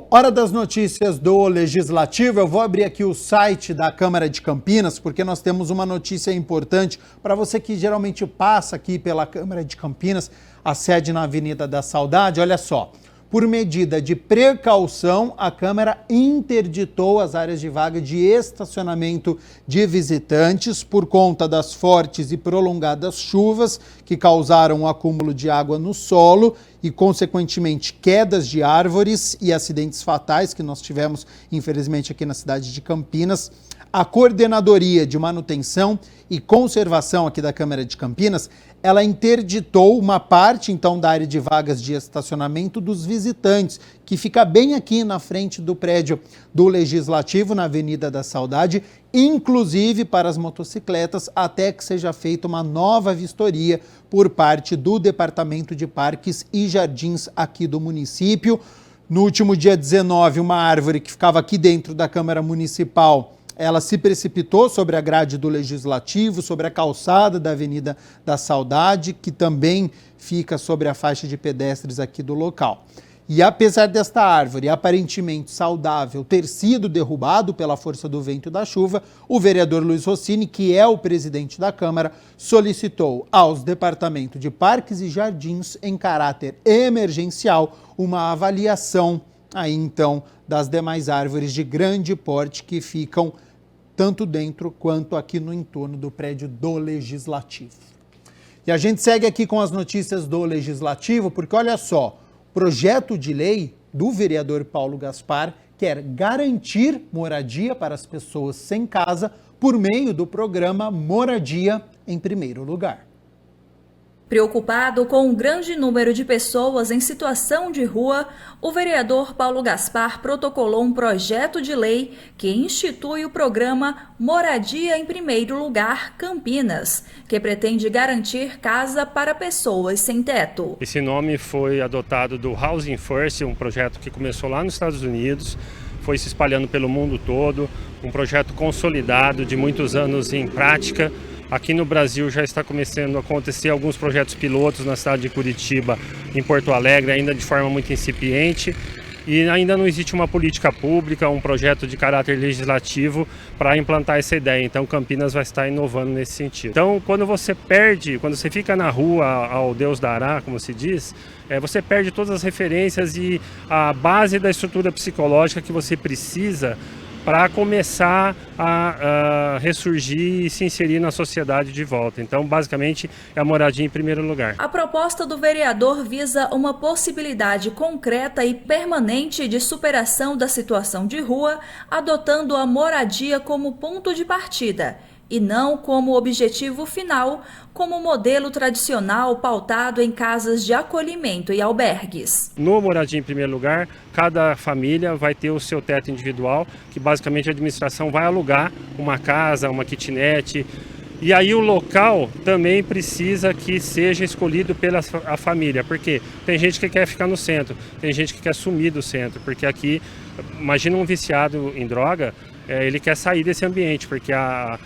Bom, hora das notícias do Legislativo. Eu vou abrir aqui o site da Câmara de Campinas, porque nós temos uma notícia importante para você que geralmente passa aqui pela Câmara de Campinas, a sede na Avenida da Saudade. Olha só, por medida de precaução, a Câmara interditou as áreas de vaga de estacionamento de visitantes por conta das fortes e prolongadas chuvas que causaram um acúmulo de água no solo e, consequentemente, quedas de árvores e acidentes fatais que nós tivemos, infelizmente, aqui na cidade de Campinas. A Coordenadoria de Manutenção e Conservação aqui da Câmara de Campinas, ela interditou uma parte, então, da área de vagas de estacionamento dos visitantes, que fica bem aqui na frente do prédio do Legislativo, na Avenida da Saudade, inclusive para as motocicletas, até que seja feita uma nova vistoria por parte do Departamento de Parques e Jardins aqui do município. No último dia 19, uma árvore que ficava aqui dentro da Câmara Municipal, ela se precipitou sobre a grade do Legislativo, sobre a calçada da Avenida da Saudade, que também fica sobre a faixa de pedestres aqui do local. E apesar desta árvore aparentemente saudável ter sido derrubado pela força do vento e da chuva, o vereador Luiz Rossini, que é o presidente da Câmara, solicitou aos departamentos de Parques e Jardins, em caráter emergencial, uma avaliação aí então das demais árvores de grande porte que ficam tanto dentro quanto aqui no entorno do prédio do Legislativo. E a gente segue aqui com as notícias do Legislativo, porque olha só, projeto de lei do vereador Paulo Gaspar quer garantir moradia para as pessoas sem casa por meio do programa Moradia em Primeiro Lugar. Preocupado com o grande número de pessoas em situação de rua, o vereador Paulo Gaspar protocolou um projeto de lei que institui o programa Moradia em Primeiro Lugar Campinas, que pretende garantir casa para pessoas sem teto. Esse nome foi adotado do Housing First, um projeto que começou lá nos Estados Unidos, foi se espalhando pelo mundo todo, um projeto consolidado de muitos anos em prática. Aqui no Brasil já está começando a acontecer alguns projetos pilotos na cidade de Curitiba, em Porto Alegre, ainda de forma muito incipiente. E ainda não existe uma política pública, um projeto de caráter legislativo para implantar essa ideia. Então Campinas vai estar inovando nesse sentido. Então quando você fica na rua ao Deus dará, como se diz, você perde todas as referências e a base da estrutura psicológica que você precisa para começar a ressurgir e se inserir na sociedade de volta. Então, basicamente, é a moradia em primeiro lugar. A proposta do vereador visa uma possibilidade concreta e permanente de superação da situação de rua, adotando a moradia como ponto de partida e não como objetivo final, como modelo tradicional pautado em casas de acolhimento e albergues. No Moradia em Primeiro Lugar, cada família vai ter o seu teto individual, que basicamente a administração vai alugar uma casa, uma kitnet. E aí o local também precisa que seja escolhido pela família, porque tem gente que quer ficar no centro, tem gente que quer sumir do centro, porque aqui, imagina um viciado em droga, ele quer sair desse ambiente, porque a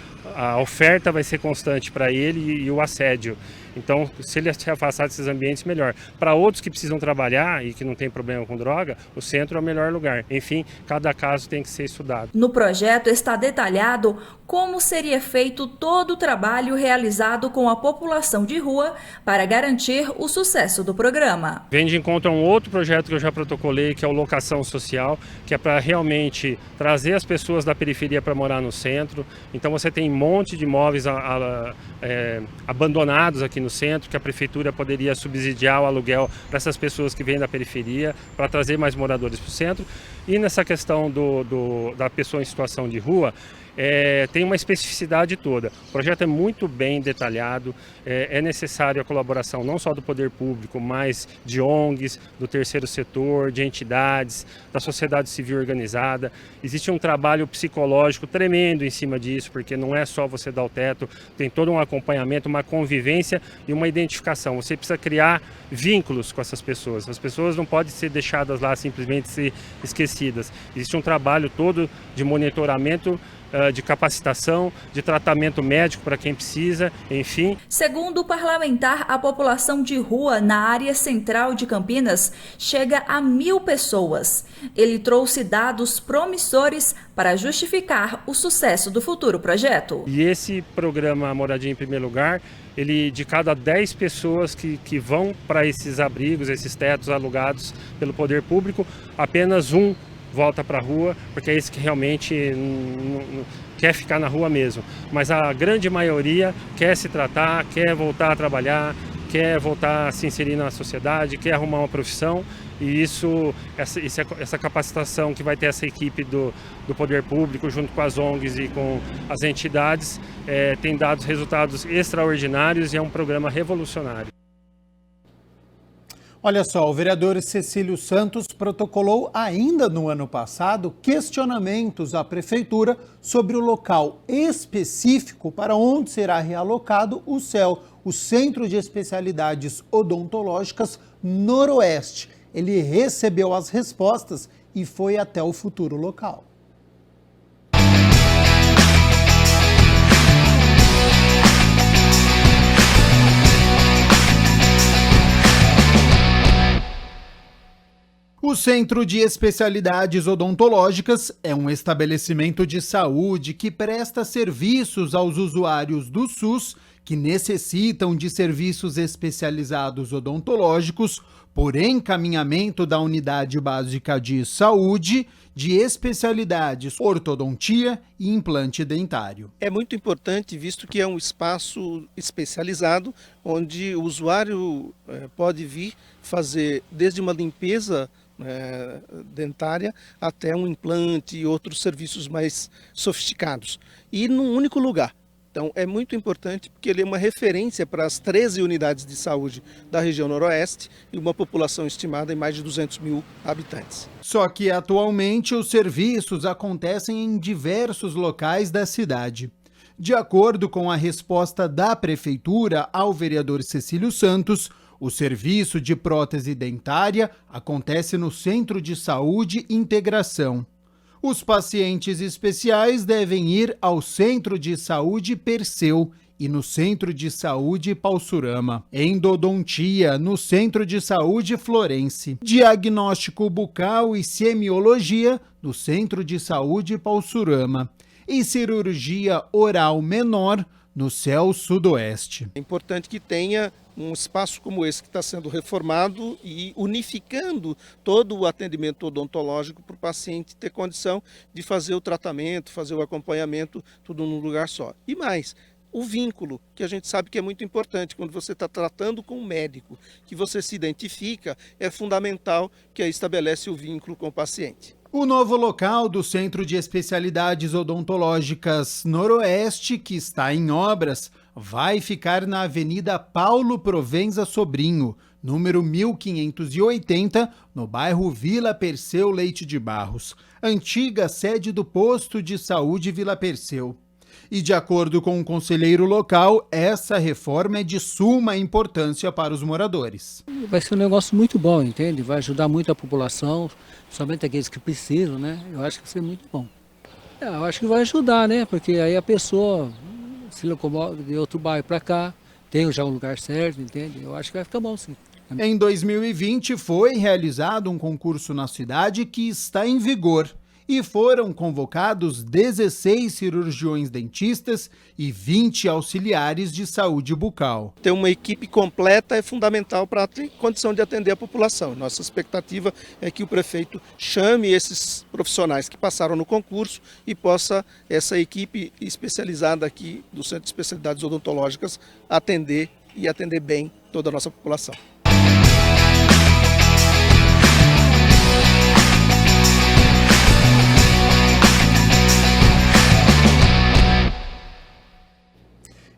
oferta vai ser constante para ele e o assédio. Então, se ele se afastar desses ambientes, melhor. Para outros que precisam trabalhar e que não tem problema com droga, o centro é o melhor lugar. Enfim, cada caso tem que ser estudado. No projeto está detalhado como seria feito todo o trabalho realizado com a população de rua para garantir o sucesso do programa. Vem de encontro a um outro projeto que eu já protocolei, que é o Locação Social, que é para realmente trazer as pessoas da periferia para morar no centro. Então você tem um monte de imóveis abandonados aqui no centro, que a prefeitura poderia subsidiar o aluguel para essas pessoas que vêm da periferia, para trazer mais moradores para o centro. E nessa questão da pessoa em situação de rua, tem uma especificidade toda. O projeto é muito bem detalhado, é necessário a colaboração não só do poder público, mas de ONGs, do terceiro setor, de entidades, da sociedade civil organizada. Existe um trabalho psicológico tremendo em cima disso, porque não é só você dar o teto, tem todo um acompanhamento, uma convivência e uma identificação. Você precisa criar vínculos com essas pessoas. As pessoas não podem ser deixadas lá simplesmente ser esquecidas. Existe um trabalho todo de monitoramento de capacitação, de tratamento médico para quem precisa, enfim. Segundo o parlamentar, a população de rua na área central de Campinas chega a 1.000 pessoas. Ele trouxe dados promissores para justificar o sucesso do futuro projeto. E esse programa Moradia em Primeiro Lugar, ele de cada 10 pessoas que vão para esses abrigos, esses tetos alugados pelo poder público, apenas um volta para a rua, porque é esse que realmente não quer ficar na rua mesmo. Mas a grande maioria quer se tratar, quer voltar a trabalhar, quer voltar a se inserir na sociedade, quer arrumar uma profissão. E essa capacitação que vai ter essa equipe do poder público, junto com as ONGs e com as entidades, tem dado resultados extraordinários e é um programa revolucionário. Olha só, o vereador Cecílio Santos protocolou ainda no ano passado questionamentos à prefeitura sobre o local específico para onde será realocado o CEL, o Centro de Especialidades Odontológicas Noroeste. Ele recebeu as respostas e foi até o futuro local. O Centro de Especialidades Odontológicas é um estabelecimento de saúde que presta serviços aos usuários do SUS que necessitam de serviços especializados odontológicos por encaminhamento da Unidade Básica de Saúde de especialidades ortodontia e implante dentário. É muito importante, visto que é um espaço especializado, onde o usuário pode vir fazer desde uma limpeza dentária até um implante e outros serviços mais sofisticados. E num único lugar. Então é muito importante porque ele é uma referência para as 13 unidades de saúde da região noroeste e uma população estimada em mais de 200 mil habitantes. Só que atualmente os serviços acontecem em diversos locais da cidade. De acordo com a resposta da prefeitura ao vereador Cecílio Santos, o serviço de prótese dentária acontece no Centro de Saúde Integração. Os pacientes especiais devem ir ao Centro de Saúde Perseu e no Centro de Saúde Paulsurama. Endodontia no Centro de Saúde Florense. Diagnóstico bucal e semiologia no Centro de Saúde Paulsurama. E cirurgia oral menor no CEL Sudoeste. É importante que tenha um espaço como esse que está sendo reformado e unificando todo o atendimento odontológico para o paciente ter condição de fazer o tratamento, fazer o acompanhamento, tudo num lugar só. E mais, o vínculo, que a gente sabe que é muito importante, quando você está tratando com um médico, que você se identifica, é fundamental que aí estabelece o vínculo com o paciente. O novo local do Centro de Especialidades Odontológicas Noroeste, que está em obras, vai ficar na Avenida Paulo Provenza Sobrinho, número 1580, no bairro Vila Perseu Leite de Barros, antiga sede do Posto de Saúde Vila Perseu. E de acordo com o conselheiro local, essa reforma é de suma importância para os moradores. Vai ser um negócio muito bom, entende? Vai ajudar muito a população, somente aqueles que precisam, né? Eu acho que vai ser muito bom. Eu acho que vai ajudar, né? Porque aí a pessoa se locomove de outro bairro para cá, tem já um lugar certo, entende? Eu acho que vai ficar bom, sim. Em 2020 foi realizado um concurso na cidade que está em vigor. E foram convocados 16 cirurgiões dentistas e 20 auxiliares de saúde bucal. Ter uma equipe completa é fundamental para ter condição de atender a população. Nossa expectativa é que o prefeito chame esses profissionais que passaram no concurso e possa essa equipe especializada aqui do Centro de Especialidades Odontológicas atender e atender bem toda a nossa população.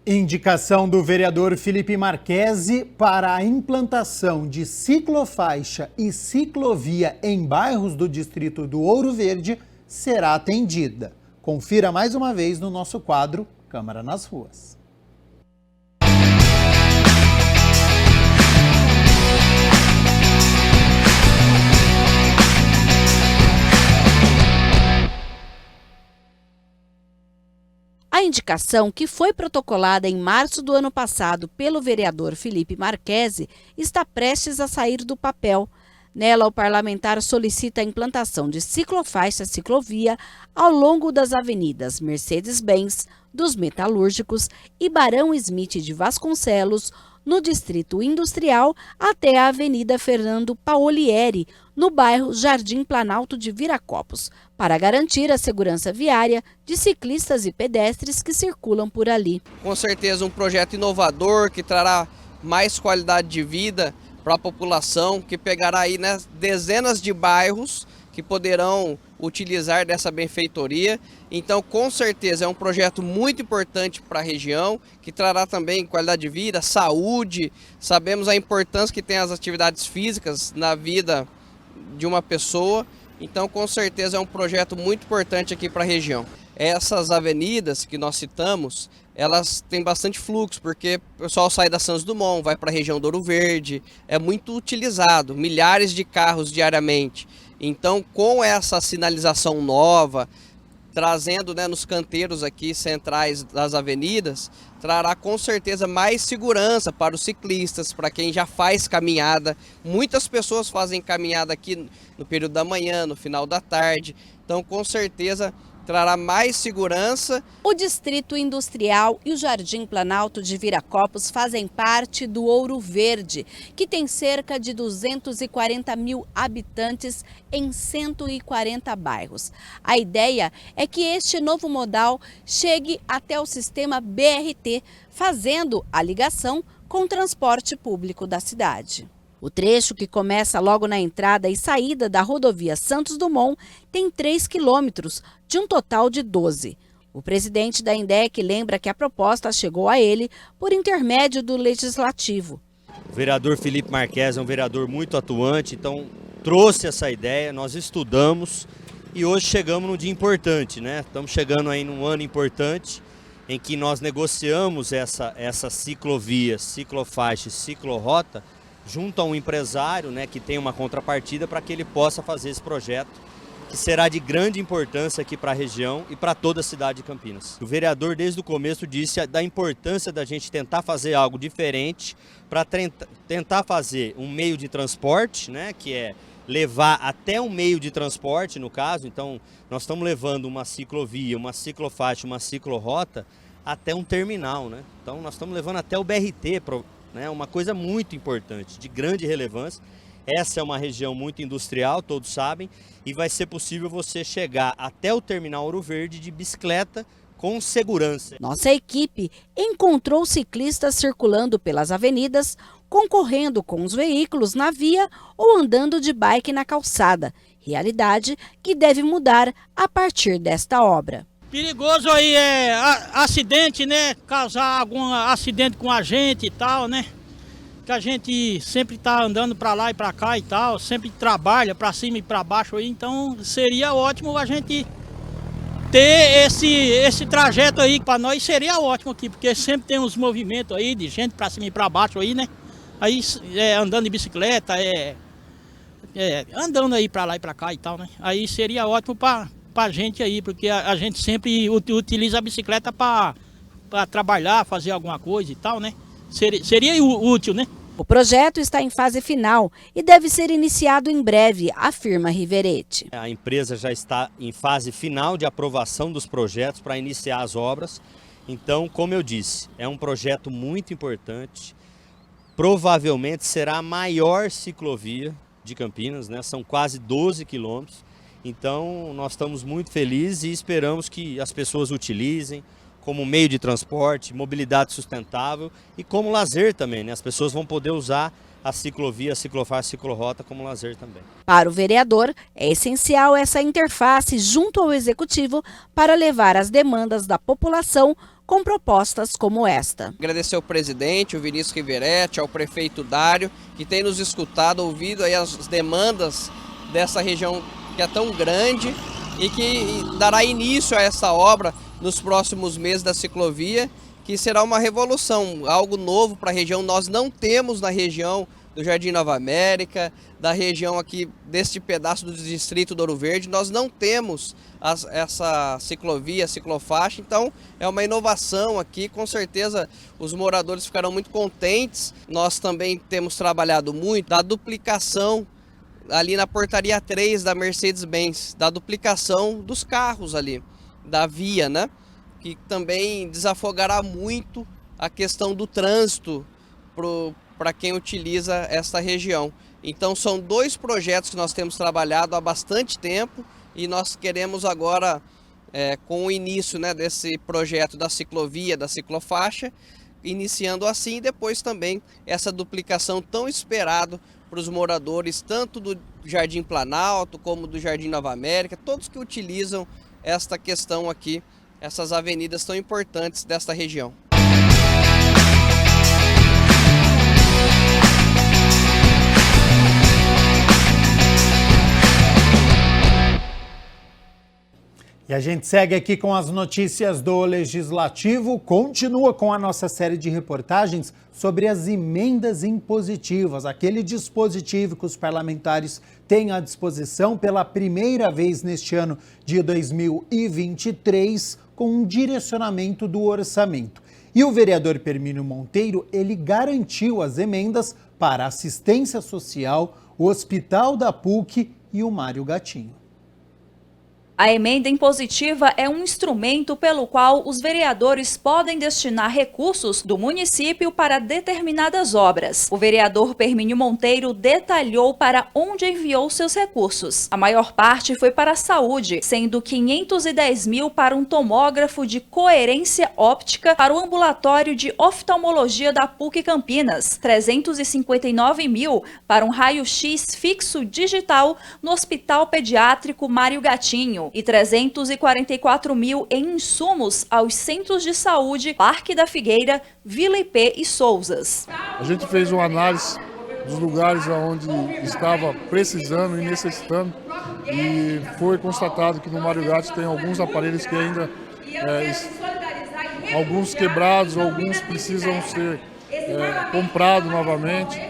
Indicação do vereador Felipe Marquesi para a implantação de ciclofaixa e ciclovia em bairros do distrito do Ouro Verde será atendida. Confira mais uma vez no nosso quadro Câmara nas Ruas. A indicação, que foi protocolada em março do ano passado pelo vereador Felipe Marquesi, está prestes a sair do papel. Nela, o parlamentar solicita a implantação de ciclofaixa-ciclovia ao longo das avenidas Mercedes-Benz, dos Metalúrgicos e Barão Smith de Vasconcelos, no Distrito Industrial, até a Avenida Fernando Paolieri, no bairro Jardim Planalto de Viracopos, para garantir a segurança viária de ciclistas e pedestres que circulam por ali. Com certeza um projeto inovador que trará mais qualidade de vida para a população, que pegará aí, né, dezenas de bairros que poderão utilizar dessa benfeitoria. Então, com certeza, é um projeto muito importante para a região, que trará também qualidade de vida, saúde. Sabemos a importância que tem as atividades físicas na vida de uma pessoa. Então, com certeza, é um projeto muito importante aqui para a região. Essas avenidas que nós citamos, elas têm bastante fluxo, porque o pessoal sai da Santos Dumont, vai para a região do Ouro Verde, é muito utilizado, milhares de carros diariamente. Então, com essa sinalização nova, trazendo, né, nos canteiros aqui centrais das avenidas, trará com certeza mais segurança para os ciclistas, para quem já faz caminhada. Muitas pessoas fazem caminhada aqui no período da manhã, no final da tarde, então com certeza trará mais segurança. O Distrito Industrial e o Jardim Planalto de Viracopos fazem parte do Ouro Verde, que tem cerca de 240 mil habitantes em 140 bairros. A ideia é que este novo modal chegue até o sistema BRT, fazendo a ligação com o transporte público da cidade. O trecho, que começa logo na entrada e saída da rodovia Santos Dumont, tem 3 quilômetros, de um total de 12. O presidente da INDEC lembra que a proposta chegou a ele por intermédio do Legislativo. O vereador Felipe Marquesi é um vereador muito atuante, então trouxe essa ideia, nós estudamos e hoje chegamos num dia importante, né? Estamos chegando aí num ano importante em que nós negociamos essa ciclovia, ciclofaixa e ciclorrota junto a um empresário, né, que tem uma contrapartida para que ele possa fazer esse projeto, que será de grande importância aqui para a região e para toda a cidade de Campinas. O vereador desde o começo disse da importância da gente tentar fazer algo diferente, para tentar fazer um meio de transporte, né, que é levar até um meio de transporte, no caso. Então nós estamos levando uma ciclovia, uma ciclofaixa, uma ciclorrota até um terminal, né? Então nós estamos levando até o BRT, né, uma coisa muito importante, de grande relevância. Essa é uma região muito industrial, todos sabem, e vai ser possível você chegar até o terminal Ouro Verde de bicicleta com segurança. Nossa equipe encontrou ciclistas circulando pelas avenidas, concorrendo com os veículos na via ou andando de bike na calçada, realidade que deve mudar a partir desta obra. Perigoso aí é acidente, né? Causar algum acidente com a gente e tal, né? Que a gente sempre tá andando para lá e para cá e tal, sempre trabalha para cima e para baixo aí, então seria ótimo a gente ter esse trajeto aí. Para nós seria ótimo aqui, porque sempre tem uns movimentos aí de gente para cima e para baixo aí, né? Aí andando de bicicleta, andando aí para lá e para cá e tal, né? Aí seria ótimo para a gente aí, porque a gente sempre utiliza a bicicleta para trabalhar, fazer alguma coisa e tal, né? Seria útil, né? O projeto está em fase final e deve ser iniciado em breve, afirma Riveretti. A empresa já está em fase final de aprovação dos projetos para iniciar as obras. Então, como eu disse, é um projeto muito importante. Provavelmente será a maior ciclovia de Campinas, né? São quase 12 quilômetros. Então, nós estamos muito felizes e esperamos que as pessoas utilizem como meio de transporte, mobilidade sustentável e como lazer também, né? As pessoas vão poder usar a ciclovia, a ciclofaixa, a ciclorrota como lazer também. Para o vereador, é essencial essa interface junto ao Executivo para levar as demandas da população com propostas como esta. Agradecer ao presidente, o Vinícius Riveretti, ao prefeito Dário, que tem nos escutado, ouvido aí as demandas dessa região que é tão grande e que dará início a essa obra nos próximos meses da ciclovia, que será uma revolução, algo novo para a região. Nós não temos na região do Jardim Nova América, da região aqui deste pedaço do distrito do Ouro Verde. Nós não temos essa ciclovia, ciclofaixa, então é uma inovação aqui, com certeza os moradores ficarão muito contentes. Nós também temos trabalhado muito da duplicação ali na portaria 3 da Mercedes-Benz, da duplicação dos carros ali, da via, né? Que também desafogará muito a questão do trânsito para quem utiliza esta região. Então são 2 projetos que nós temos trabalhado há bastante tempo e nós queremos agora, com o início, né, desse projeto da ciclovia, da ciclofaixa, iniciando assim, e depois também essa duplicação tão esperada para os moradores, tanto do Jardim Planalto como do Jardim Nova América, todos que utilizam esta questão aqui, essas avenidas tão importantes desta região. E a gente segue aqui com as notícias do Legislativo, continua com a nossa série de reportagens sobre as emendas impositivas, aquele dispositivo que os parlamentares têm à disposição pela primeira vez neste ano de 2023, com um direcionamento do orçamento. E o vereador Permínio Monteiro, ele garantiu as emendas para a assistência social, o Hospital da PUC e o Mário Gatinho. A emenda impositiva é um instrumento pelo qual os vereadores podem destinar recursos do município para determinadas obras. O vereador Permínio Monteiro detalhou para onde enviou seus recursos. A maior parte foi para a saúde, sendo 510 mil para um tomógrafo de coerência óptica para o ambulatório de oftalmologia da PUC Campinas, 359 mil para um raio-x fixo digital no Hospital Pediátrico Mário Gatinho, e 344 mil em insumos aos centros de saúde Parque da Figueira, Vila IP e Souzas. A gente fez uma análise dos lugares onde estava precisando e necessitando e foi constatado que no Mário Gatinho tem alguns aparelhos que ainda, alguns quebrados, alguns precisam ser comprados novamente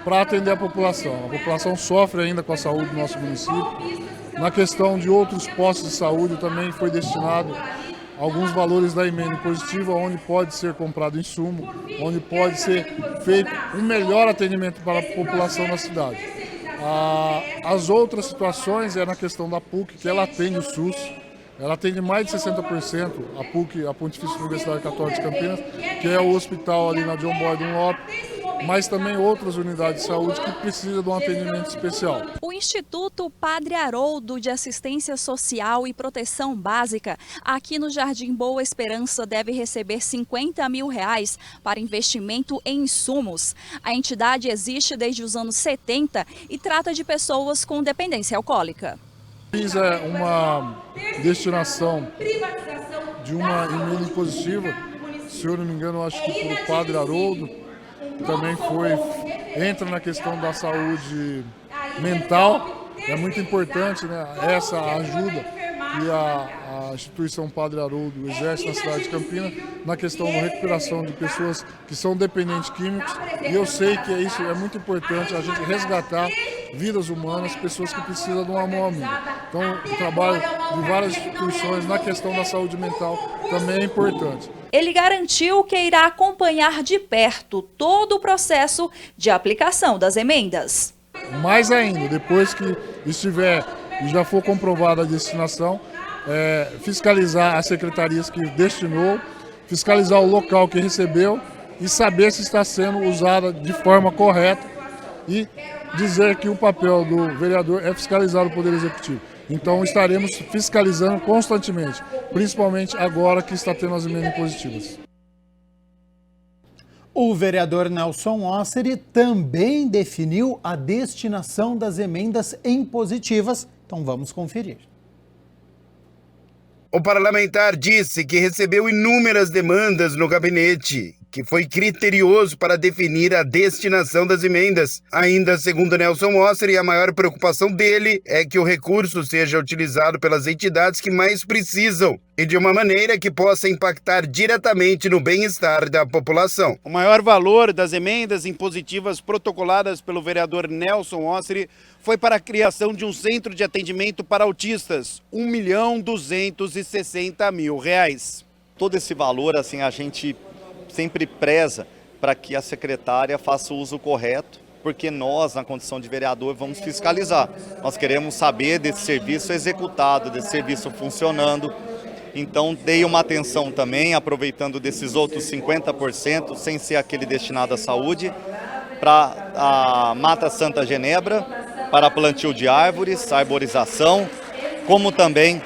para atender a população. A população sofre ainda com a saúde do nosso município. Na questão de outros postos de saúde também foi destinado alguns valores da emenda impositiva, onde pode ser comprado insumo, onde pode ser feito um melhor atendimento para a população da cidade. As outras situações é na questão da PUC, que ela atende o SUS, ela atende mais de 60%, a PUC, a Pontifícia Universidade Católica de Campinas, que é o hospital ali na John Boy Dunlop, mas também outras unidades de saúde que precisam de um atendimento especial. O Instituto Padre Haroldo de Assistência Social e Proteção Básica, aqui no Jardim Boa Esperança, deve receber R$50 mil para investimento em insumos. A entidade existe desde os anos 70 e trata de pessoas com dependência alcoólica. Fiz uma destinação de uma emenda impositiva, se eu não me engano, acho que para o Padre Haroldo, também entra na questão da saúde mental. É muito importante, né, essa ajuda que a instituição Padre Haroldo exerce na cidade de Campinas na questão da recuperação de pessoas que são dependentes químicos, e eu sei que isso é muito importante, a gente resgatar vidas humanas, pessoas que precisam de uma mão amiga. Então o trabalho de várias instituições na questão da saúde mental também é importante. Ele garantiu que irá acompanhar de perto todo o processo de aplicação das emendas. Mais ainda, depois que estiver e já for comprovada a destinação, fiscalizar as secretarias que destinou, fiscalizar o local que recebeu e saber se está sendo usada de forma correta e dizer que o papel do vereador é fiscalizar o Poder Executivo. Então estaremos fiscalizando constantemente, principalmente agora que está tendo as emendas impositivas. O vereador Nelson Osseri também definiu a destinação das emendas impositivas. Então vamos conferir. O parlamentar disse que recebeu inúmeras demandas no gabinete, que foi criterioso para definir a destinação das emendas. Ainda segundo Nelson Mosser, a maior preocupação dele é que o recurso seja utilizado pelas entidades que mais precisam e de uma maneira que possa impactar diretamente no bem-estar da população. O maior valor das emendas impositivas protocoladas pelo vereador Nelson Mosser foi para a criação de um centro de atendimento para autistas, R$1.260.000. Todo esse valor, assim, a gente sempre preza para que a secretária faça o uso correto, porque nós, na condição de vereador, vamos fiscalizar. Nós queremos saber desse serviço executado, desse serviço funcionando. Então, dei uma atenção também, aproveitando desses outros 50%, sem ser aquele destinado à saúde, para a Mata Santa Genebra, para plantio de árvores, arborização, como também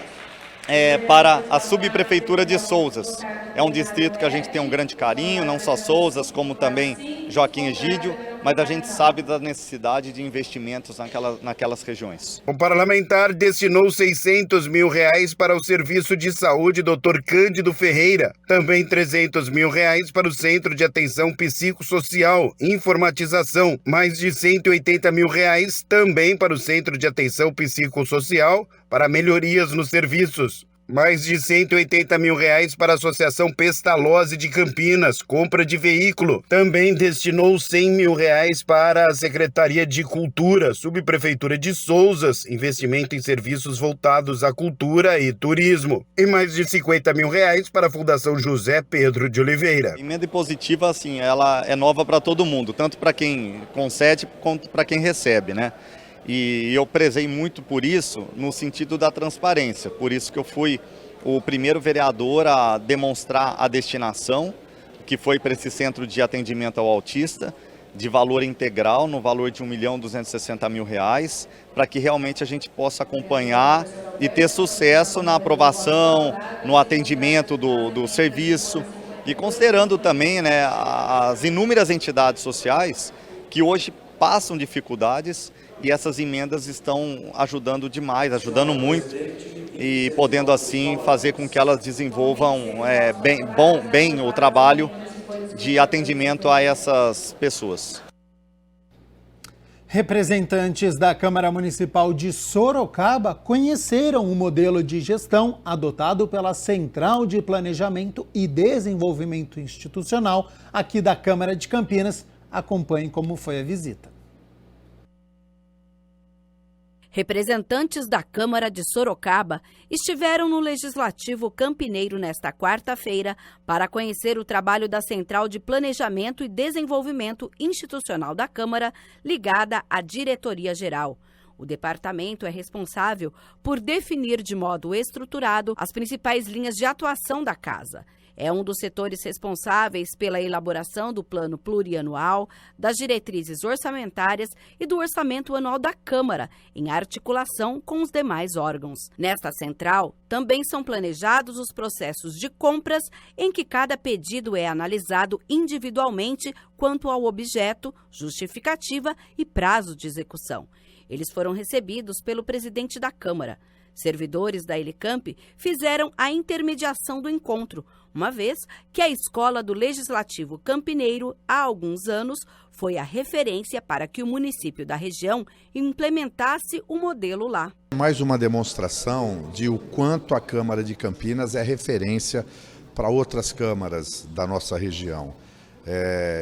para a subprefeitura de Sousas. É um distrito que a gente tem um grande carinho, não só Sousas, como também Joaquim Egídio, mas a gente sabe da necessidade de investimentos naquelas regiões. O parlamentar destinou R$600 mil para o Serviço de Saúde Dr. Cândido Ferreira, também R$300 mil para o Centro de Atenção Psicossocial, Informatização, mais de R$180 mil também para o Centro de Atenção Psicossocial, para melhorias nos serviços. Mais de R$180 mil para a Associação Pestalozzi de Campinas, compra de veículo. Também destinou R$100 mil para a Secretaria de Cultura, Subprefeitura de Sousas, investimento em serviços voltados à cultura e turismo. E mais de R$50 mil para a Fundação José Pedro de Oliveira. A emenda impositiva, assim, ela é nova para todo mundo, tanto para quem concede quanto para quem recebe, né? E eu prezei muito por isso, no sentido da transparência. Por isso que eu fui o primeiro vereador a demonstrar a destinação, que foi para esse centro de atendimento ao autista, de valor integral, no valor de R$1.260.000, para que realmente a gente possa acompanhar e ter sucesso na aprovação, no atendimento do serviço. E considerando também, né, as inúmeras entidades sociais que hoje passam dificuldades, e essas emendas estão ajudando demais, ajudando muito, e podendo assim fazer com que elas desenvolvam bem o trabalho de atendimento a essas pessoas. Representantes da Câmara Municipal de Sorocaba conheceram o modelo de gestão adotado pela Central de Planejamento e Desenvolvimento Institucional aqui da Câmara de Campinas. Acompanhe como foi a visita. Representantes da Câmara de Sorocaba estiveram no Legislativo Campineiro nesta quarta-feira para conhecer o trabalho da Central de Planejamento e Desenvolvimento Institucional da Câmara, ligada à Diretoria-Geral. O departamento é responsável por definir de modo estruturado as principais linhas de atuação da Casa. É um dos setores responsáveis pela elaboração do plano plurianual, das diretrizes orçamentárias e do orçamento anual da Câmara, em articulação com os demais órgãos. Nesta central, também são planejados os processos de compras, em que cada pedido é analisado individualmente quanto ao objeto, justificativa e prazo de execução. Eles foram recebidos pelo presidente da Câmara. Servidores da Elicamp fizeram a intermediação do encontro, uma vez que a Escola do Legislativo Campineiro, há alguns anos, foi a referência para que o município da região implementasse o modelo lá. Mais uma demonstração de o quanto a Câmara de Campinas é referência para outras câmaras da nossa região.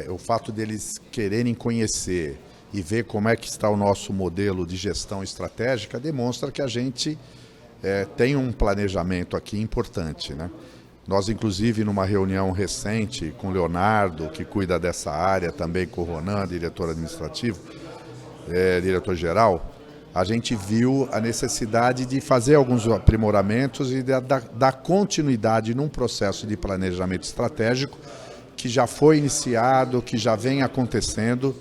O fato deles quererem conhecer e ver como é que está o nosso modelo de gestão estratégica demonstra que a gente tem um planejamento aqui importante, né? Nós, inclusive, numa reunião recente com o Leonardo, que cuida dessa área, também com o Ronan, diretor administrativo, diretor-geral, a gente viu a necessidade de fazer alguns aprimoramentos e dar continuidade num processo de planejamento estratégico que já foi iniciado, que já vem acontecendo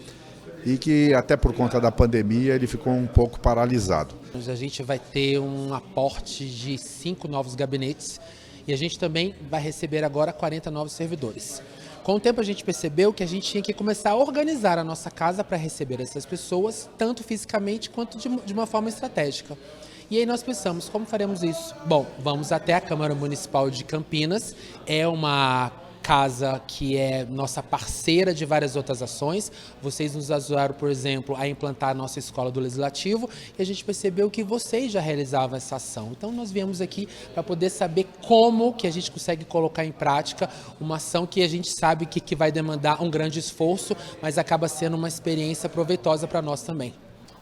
e que, até por conta da pandemia, ele ficou um pouco paralisado. A gente vai ter um aporte de 5 novos gabinetes e a gente também vai receber agora 40 novos servidores. Com o tempo a gente percebeu que a gente tinha que começar a organizar a nossa casa para receber essas pessoas, tanto fisicamente quanto de uma forma estratégica. E aí nós pensamos, como faremos isso? Bom, vamos até a Câmara Municipal de Campinas, é uma casa que é nossa parceira de várias outras ações. Vocês nos ajudaram, por exemplo, a implantar a nossa escola do Legislativo e a gente percebeu que vocês já realizavam essa ação. Então nós viemos aqui para poder saber como que a gente consegue colocar em prática uma ação que a gente sabe que vai demandar um grande esforço, mas acaba sendo uma experiência proveitosa para nós também.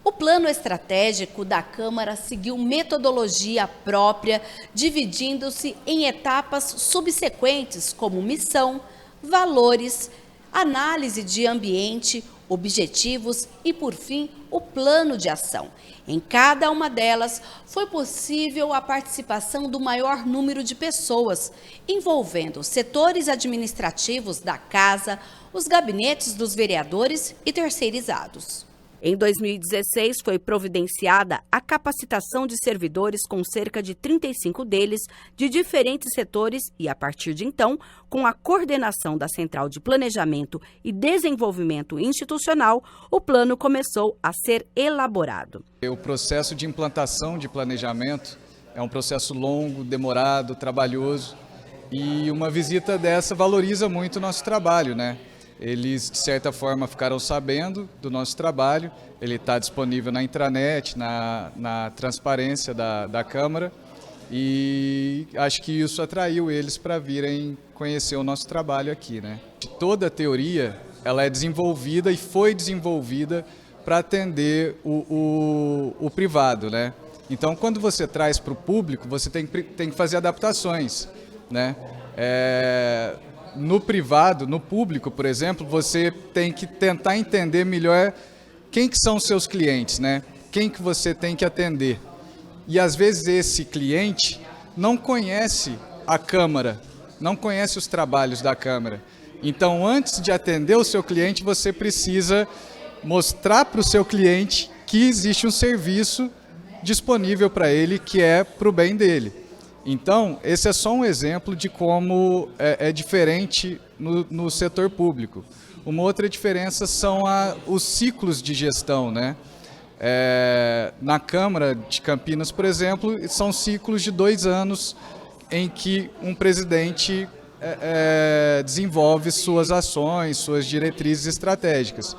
O plano estratégico da Câmara seguiu metodologia própria, dividindo-se em etapas subsequentes como missão, valores, análise de ambiente, objetivos e, por fim, o plano de ação. Em cada uma delas, foi possível a participação do maior número de pessoas, envolvendo setores administrativos da Casa, os gabinetes dos vereadores e terceirizados. Em 2016, foi providenciada a capacitação de servidores com cerca de 35 deles de diferentes setores e, a partir de então, com a coordenação da Central de Planejamento e Desenvolvimento Institucional, o plano começou a ser elaborado. O processo de implantação de planejamento é um processo longo, demorado, trabalhoso, e uma visita dessa valoriza muito o nosso trabalho, né? Eles, de certa forma, ficaram sabendo do nosso trabalho, ele está disponível na intranet, na transparência da Câmara, e acho que isso atraiu eles para virem conhecer o nosso trabalho aqui, né? Toda a teoria, ela é desenvolvida e foi desenvolvida para atender o privado, né? Então, quando você traz para o público, você tem que fazer adaptações, né? No privado, no público, por exemplo, você tem que tentar entender melhor quem que são os seus clientes, né? Quem que você tem que atender. E às vezes esse cliente não conhece a Câmara, não conhece os trabalhos da Câmara. Então, antes de atender o seu cliente, você precisa mostrar para o seu cliente que existe um serviço disponível para ele que é para o bem dele. Então, esse é só um exemplo de como é diferente no setor público. Uma outra diferença são os ciclos de gestão, né? Na Câmara de Campinas, por exemplo, são ciclos de 2 anos em que um presidente desenvolve suas ações, suas diretrizes estratégicas.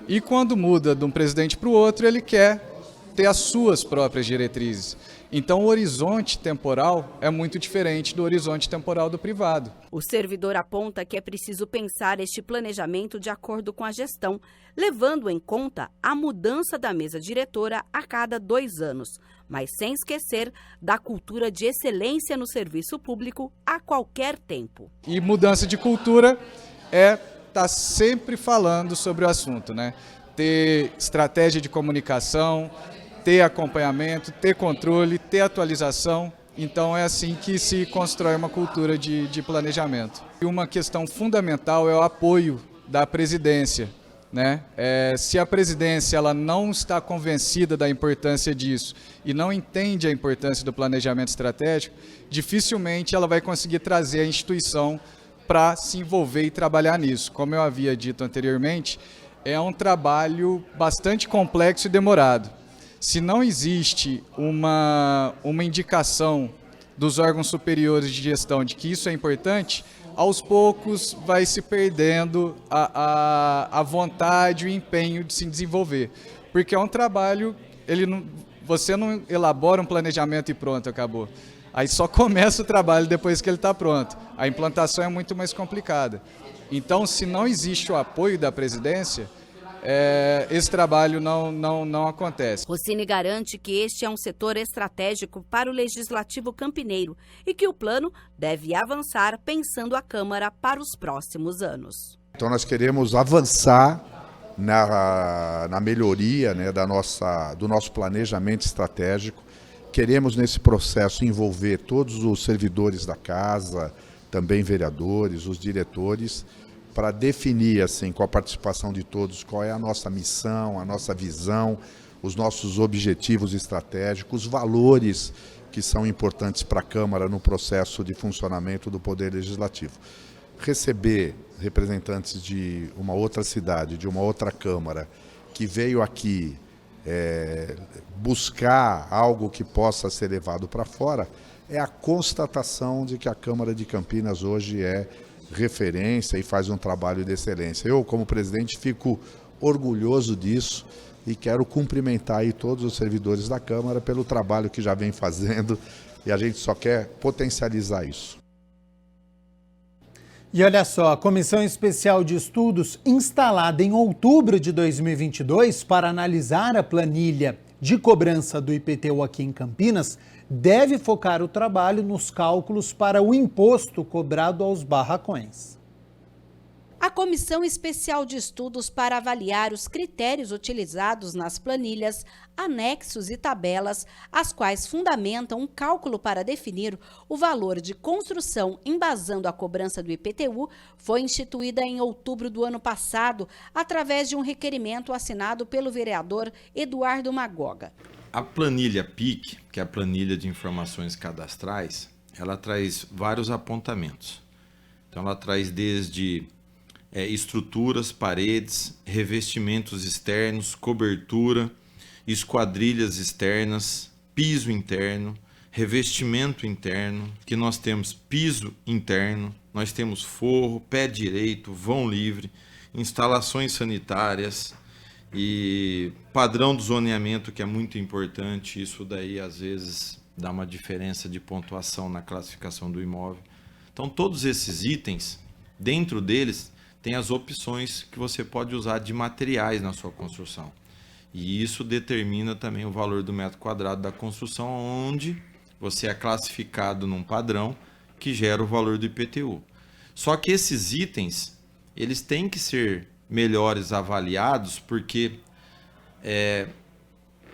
E quando muda de um presidente para o outro, ele quer ter as suas próprias diretrizes. Então, o horizonte temporal é muito diferente do horizonte temporal do privado. O servidor aponta que é preciso pensar este planejamento de acordo com a gestão, levando em conta a mudança da mesa diretora a cada 2 anos, mas sem esquecer da cultura de excelência no serviço público a qualquer tempo. E mudança de cultura é estar sempre falando sobre o assunto, né? Ter estratégia de comunicação, ter acompanhamento, ter controle, ter atualização. Então é assim que se constrói uma cultura de planejamento. E uma questão fundamental é o apoio da presidência, né? Se a presidência ela não está convencida da importância disso e não entende a importância do planejamento estratégico, dificilmente ela vai conseguir trazer a instituição para se envolver e trabalhar nisso. Como eu havia dito anteriormente, é um trabalho bastante complexo e demorado. Se não existe uma indicação dos órgãos superiores de gestão de que isso é importante, aos poucos vai se perdendo a vontade e o empenho de se desenvolver. Porque é um trabalho, você não elabora um planejamento e pronto, acabou. Aí só começa o trabalho depois que ele está pronto. A implantação é muito mais complicada. Então, se não existe o apoio da presidência, esse trabalho não acontece. Rossini garante que este é um setor estratégico para o Legislativo campineiro e que o plano deve avançar pensando a Câmara para os próximos anos. Então nós queremos avançar na melhoria, né, do nosso planejamento estratégico. Queremos nesse processo envolver todos os servidores da casa, também vereadores, os diretores, para definir, assim, com a participação de todos, qual é a nossa missão, a nossa visão, os nossos objetivos estratégicos, os valores que são importantes para a Câmara no processo de funcionamento do Poder Legislativo. Receber representantes de uma outra cidade, de uma outra Câmara, que veio aqui buscar algo que possa ser levado para fora, é a constatação de que a Câmara de Campinas hoje é referência e faz um trabalho de excelência. Eu, como presidente, fico orgulhoso disso e quero cumprimentar aí todos os servidores da Câmara pelo trabalho que já vem fazendo, e a gente só quer potencializar isso. E olha só, a Comissão Especial de Estudos, instalada em outubro de 2022 para analisar a planilha de cobrança do IPTU aqui em Campinas, deve focar o trabalho nos cálculos para o imposto cobrado aos barracões. A Comissão Especial de Estudos para avaliar os critérios utilizados nas planilhas, anexos e tabelas, as quais fundamentam um cálculo para definir o valor de construção embasando a cobrança do IPTU, foi instituída em outubro do ano passado, através de um requerimento assinado pelo vereador Eduardo Magoga. A planilha PIC, que é a planilha de informações cadastrais, ela traz vários apontamentos. Então ela traz desde estruturas, paredes, revestimentos externos, cobertura, esquadrilhas externas, piso interno, revestimento interno, que nós temos piso interno, nós temos forro, pé direito, vão livre, instalações sanitárias e padrão do zoneamento, que é muito importante. Isso daí às vezes dá uma diferença de pontuação na classificação do imóvel. Então todos esses itens, dentro deles, tem as opções que você pode usar de materiais na sua construção. E isso determina também o valor do metro quadrado da construção, onde você é classificado num padrão que gera o valor do IPTU. Só que esses itens, eles têm que ser melhores avaliados, porque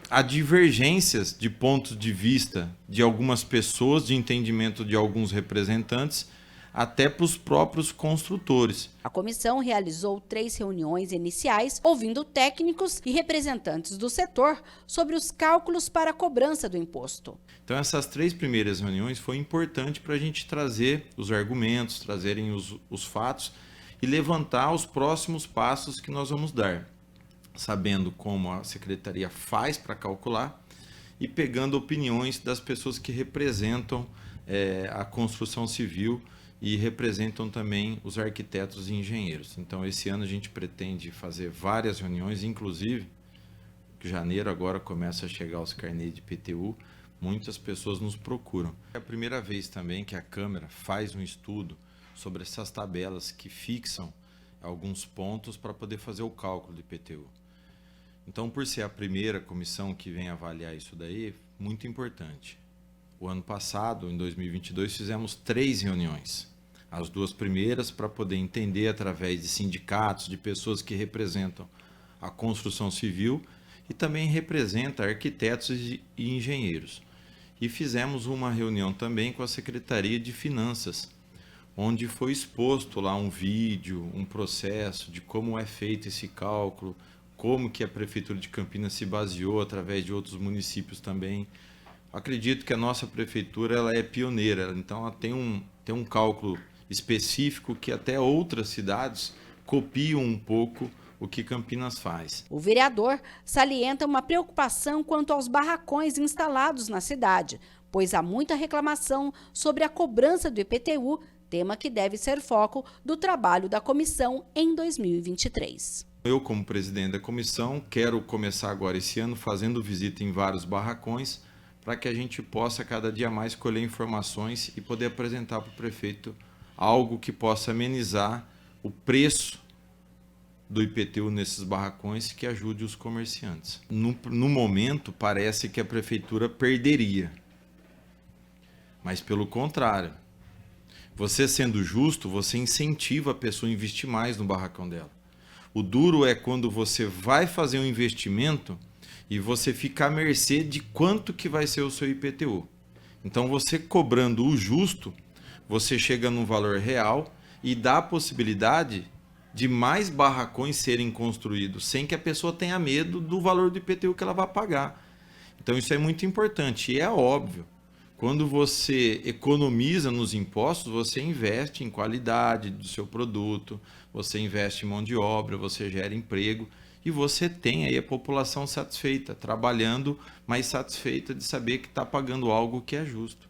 há divergências de pontos de vista de algumas pessoas, de entendimento de alguns representantes, até para os próprios construtores. A comissão realizou 3 reuniões iniciais, ouvindo técnicos e representantes do setor sobre os cálculos para a cobrança do imposto. Então essas 3 primeiras reuniões foi importante para a gente trazer os argumentos, trazerem os fatos e levantar os próximos passos que nós vamos dar, sabendo como a secretaria faz para calcular e pegando opiniões das pessoas que representam a construção civil e representam também os arquitetos e engenheiros. Então, esse ano a gente pretende fazer várias reuniões, inclusive, em janeiro agora começa a chegar os carnês de IPTU, muitas pessoas nos procuram. É a primeira vez também que a Câmara faz um estudo sobre essas tabelas que fixam alguns pontos para poder fazer o cálculo do IPTU. Então, por ser a primeira comissão que vem avaliar isso daí, muito importante. O ano passado, em 2022, fizemos 3 reuniões. As 2 primeiras para poder entender através de sindicatos, de pessoas que representam a construção civil e também representa arquitetos e engenheiros. E fizemos uma reunião também com a Secretaria de Finanças, onde foi exposto lá um vídeo, um processo de como é feito esse cálculo, como que a Prefeitura de Campinas se baseou através de outros municípios também. Acredito que a nossa prefeitura ela é pioneira, então ela tem um cálculo específico que até outras cidades copiam um pouco o que Campinas faz. O vereador salienta uma preocupação quanto aos barracões instalados na cidade, pois há muita reclamação sobre a cobrança do IPTU, tema que deve ser foco do trabalho da comissão em 2023. Eu, como presidente da comissão, quero começar agora esse ano fazendo visita em vários barracões, para que a gente possa cada dia mais colher informações e poder apresentar para o prefeito algo que possa amenizar o preço do IPTU nesses barracões, que ajude os comerciantes. No momento, parece que a prefeitura perderia, mas pelo contrário, você sendo justo, você incentiva a pessoa a investir mais no barracão dela. O duro é quando você vai fazer um investimento e você fica à mercê de quanto que vai ser o seu IPTU. Então, você cobrando o justo, você chega num valor real e dá a possibilidade de mais barracões serem construídos, sem que a pessoa tenha medo do valor do IPTU que ela vai pagar. Então, isso é muito importante. E é óbvio, quando você economiza nos impostos, você investe em qualidade do seu produto, você investe em mão de obra, você gera emprego, e você tem aí a população satisfeita, trabalhando, mas satisfeita de saber que está pagando algo que é justo.